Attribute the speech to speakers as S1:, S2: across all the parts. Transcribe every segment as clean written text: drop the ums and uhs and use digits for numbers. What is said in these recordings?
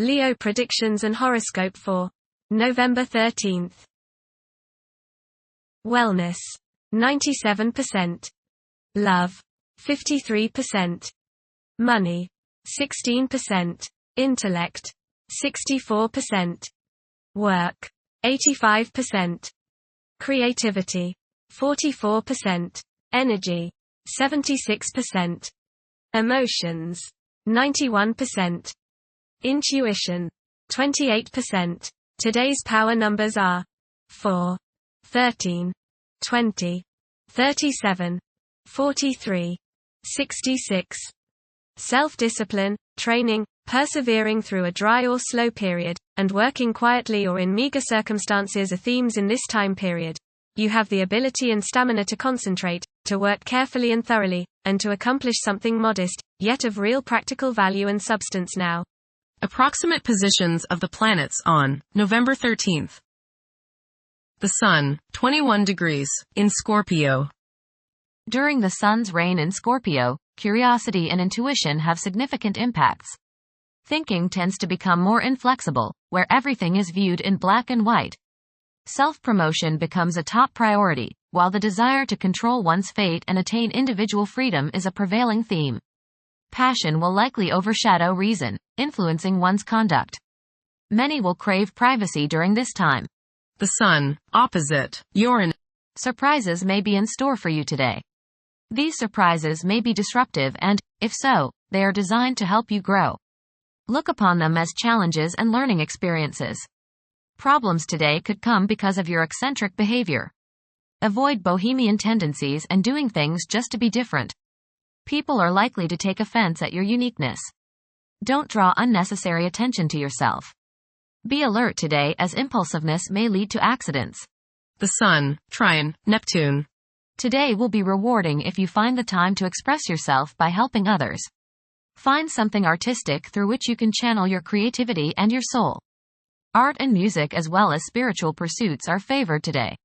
S1: Leo predictions and horoscope for November 13th. Wellness, 97%. Love, 53%. Money, 16%. Intellect, 64%. Work, 85%. Creativity, 44%. Energy, 76%. Emotions, 91%. Intuition, 28%. Today's power numbers are 4, 13, 20, 37, 43, 66. Self-discipline, training, persevering through a dry or slow period, and working quietly or in meager circumstances are themes in this time period. You have the ability and stamina to concentrate, to work carefully and thoroughly, and to accomplish something modest, yet of real practical value and substance now.
S2: Approximate positions of the planets on November 13th. The Sun, 21 degrees, in Scorpio.
S3: During the Sun's reign in Scorpio, curiosity and intuition have significant impacts. Thinking tends to become more inflexible, where everything is viewed in black and white. Self-promotion becomes a top priority, while the desire to control one's fate and attain individual freedom is a prevailing theme. Passion will likely overshadow reason, influencing one's conduct. Many will crave privacy during this time.
S2: The Sun, opposite Uranus.
S3: Surprises may be in store for you today. These surprises may be disruptive and, if so, they are designed to help you grow. Look upon them as challenges and learning experiences. Problems today could come because of your eccentric behavior. Avoid bohemian tendencies and doing things just to be different. People are likely to take offense at your uniqueness. Don't draw unnecessary attention to yourself. Be alert today as impulsiveness may lead to accidents.
S2: The Sun, trine Neptune.
S3: Today will be rewarding if you find the time to express yourself by helping others. Find something artistic through which you can channel your creativity and your soul. Art and music as well as spiritual pursuits are favored today.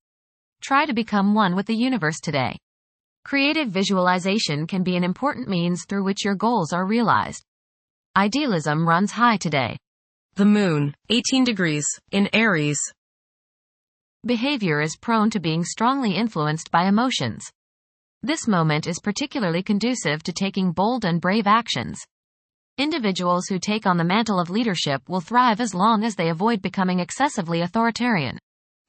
S3: Try to become one with the universe today. Creative visualization can be an important means through which your goals are realized. Idealism runs high today.
S2: The Moon, 18 degrees, in Aries.
S3: Behavior is prone to being strongly influenced by emotions. This moment is particularly conducive to taking bold and brave actions. Individuals who take on the mantle of leadership will thrive as long as they avoid becoming excessively authoritarian.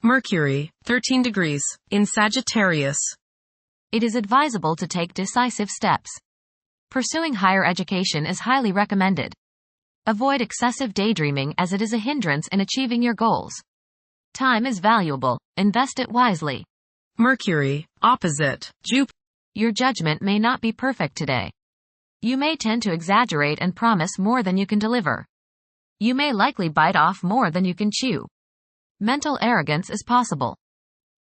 S2: Mercury, 13 degrees, in Sagittarius.
S3: It is advisable to take decisive steps. Pursuing higher education is highly recommended. Avoid excessive daydreaming as it is a hindrance in achieving your goals. Time is valuable, invest it wisely.
S2: Mercury, opposite Jupiter.
S3: Your judgment may not be perfect today. You may tend to exaggerate and promise more than you can deliver. You may likely bite off more than you can chew. Mental arrogance is possible.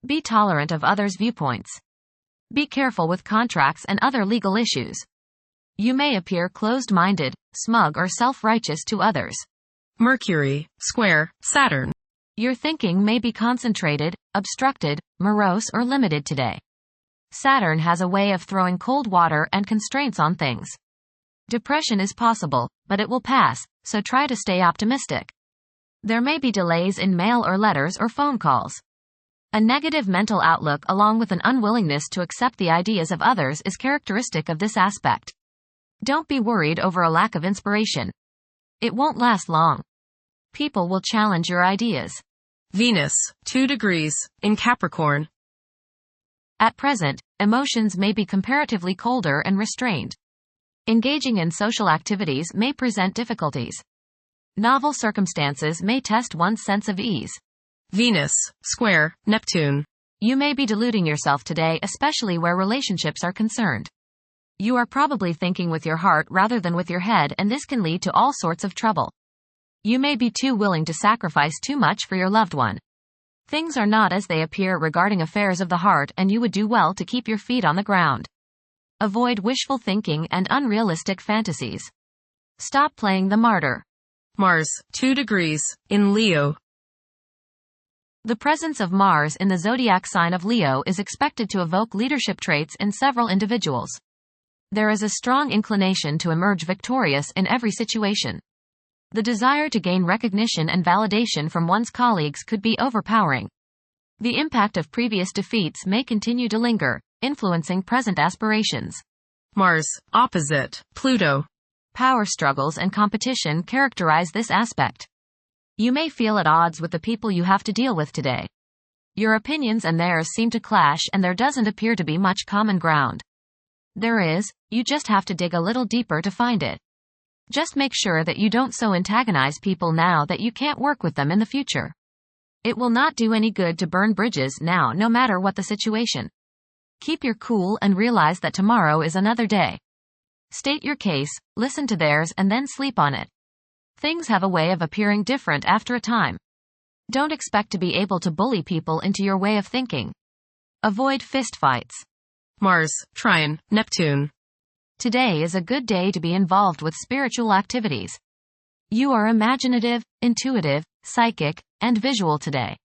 S3: Be tolerant of others' viewpoints. Be careful with contracts and other legal issues. You may appear closed-minded, smug or self-righteous to others.
S2: Mercury, square Saturn.
S3: Your thinking may be concentrated, obstructed, morose or limited today. Saturn has a way of throwing cold water and constraints on things. Depression is possible, but it will pass, so try to stay optimistic. There may be delays in mail or letters or phone calls. A negative mental outlook along with an unwillingness to accept the ideas of others is characteristic of this aspect. Don't be worried over a lack of inspiration. It won't last long. People will challenge your ideas.
S2: Venus, 2 degrees, in Capricorn.
S3: At present, emotions may be comparatively colder and restrained. Engaging in social activities may present difficulties. Novel circumstances may test one's sense of ease.
S2: Venus, square Neptune.
S3: You may be deluding yourself today, especially where relationships are concerned. You are probably thinking with your heart rather than with your head, and this can lead to all sorts of trouble. You may be too willing to sacrifice too much for your loved one. Things are not as they appear regarding affairs of the heart, and you would do well to keep your feet on the ground. Avoid wishful thinking and unrealistic fantasies. Stop playing the martyr.
S2: Mars, 2 degrees, in Leo.
S3: The presence of Mars in the zodiac sign of Leo is expected to evoke leadership traits in several individuals. There is a strong inclination to emerge victorious in every situation. The desire to gain recognition and validation from one's colleagues could be overpowering. The impact of previous defeats may continue to linger, influencing present aspirations.
S2: Mars, opposite Pluto.
S3: Power struggles and competition characterize this aspect. You may feel at odds with the people you have to deal with today. Your opinions and theirs seem to clash, and there doesn't appear to be much common ground. There is, you just have to dig a little deeper to find it. Just make sure that you don't so antagonize people now that you can't work with them in the future. It will not do any good to burn bridges now, no matter what the situation. Keep your cool and realize that tomorrow is another day. State your case, listen to theirs, and then sleep on it. Things have a way of appearing different after a time. Don't expect to be able to bully people into your way of thinking. Avoid fistfights.
S2: Mars, trine Neptune.
S3: Today is a good day to be involved with spiritual activities. You are imaginative, intuitive, psychic, and visual today.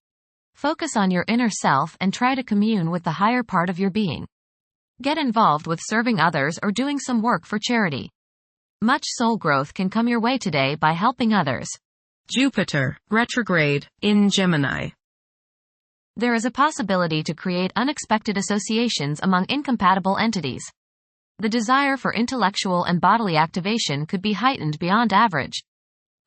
S3: Focus on your inner self and try to commune with the higher part of your being. Get involved with serving others or doing some work for charity. Much soul growth can come your way today by helping others.
S2: Jupiter, retrograde, in Gemini.
S3: There is a possibility to create unexpected associations among incompatible entities. The desire for intellectual and bodily activation could be heightened beyond average.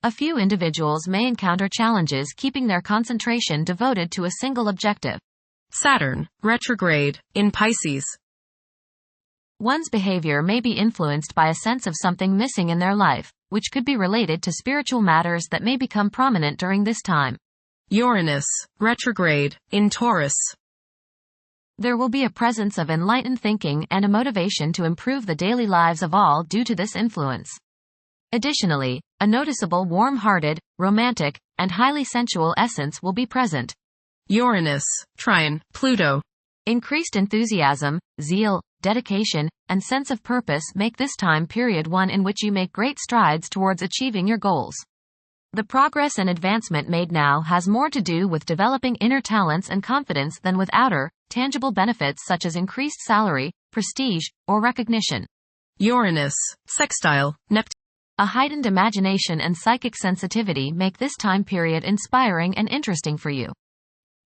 S3: A few individuals may encounter challenges keeping their concentration devoted to a single objective.
S2: Saturn, retrograde, in Pisces.
S3: One's behavior may be influenced by a sense of something missing in their life, which could be related to spiritual matters that may become prominent during this time.
S2: Uranus, retrograde, in Taurus.
S3: There will be a presence of enlightened thinking and a motivation to improve the daily lives of all due to this influence. Additionally, a noticeable warm-hearted, romantic, and highly sensual essence will be present.
S2: Uranus, trine Pluto.
S3: Increased enthusiasm, zeal, dedication, and sense of purpose make this time period one in which you make great strides towards achieving your goals. The progress and advancement made now has more to do with developing inner talents and confidence than with outer, tangible benefits such as increased salary, prestige, or recognition.
S2: Uranus, sextile Neptune.
S3: A heightened imagination and psychic sensitivity make this time period inspiring and interesting for you.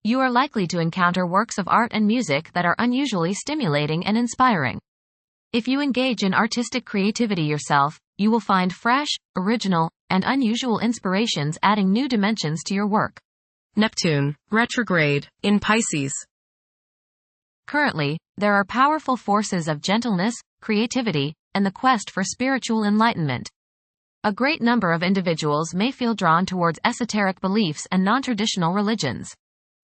S3: You are likely to encounter works of art and music that are unusually stimulating and inspiring. If you engage in artistic creativity yourself, you will find fresh, original, and unusual inspirations adding new dimensions to your work.
S2: Neptune, retrograde, in Pisces.
S3: Currently, there are powerful forces of gentleness, creativity, and the quest for spiritual enlightenment. A great number of individuals may feel drawn towards esoteric beliefs and non-traditional religions.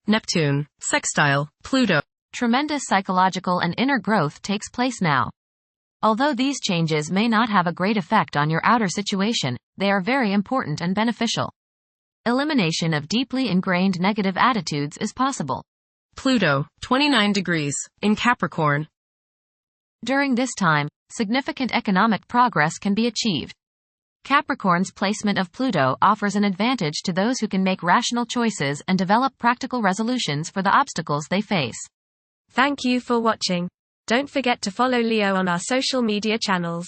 S2: Neptune, sextile Pluto.
S3: Tremendous psychological and inner growth takes place now. Although these changes may not have a great effect on your outer situation, they are very important and beneficial. Elimination of deeply ingrained negative attitudes is possible.
S2: Pluto, 29 degrees, in Capricorn.
S3: During this time, significant economic progress can be achieved. Capricorn's placement of Pluto offers an advantage to those who can make rational choices and develop practical resolutions for the obstacles they face.
S1: Thank you for watching. Don't forget to follow Leo on our social media channels.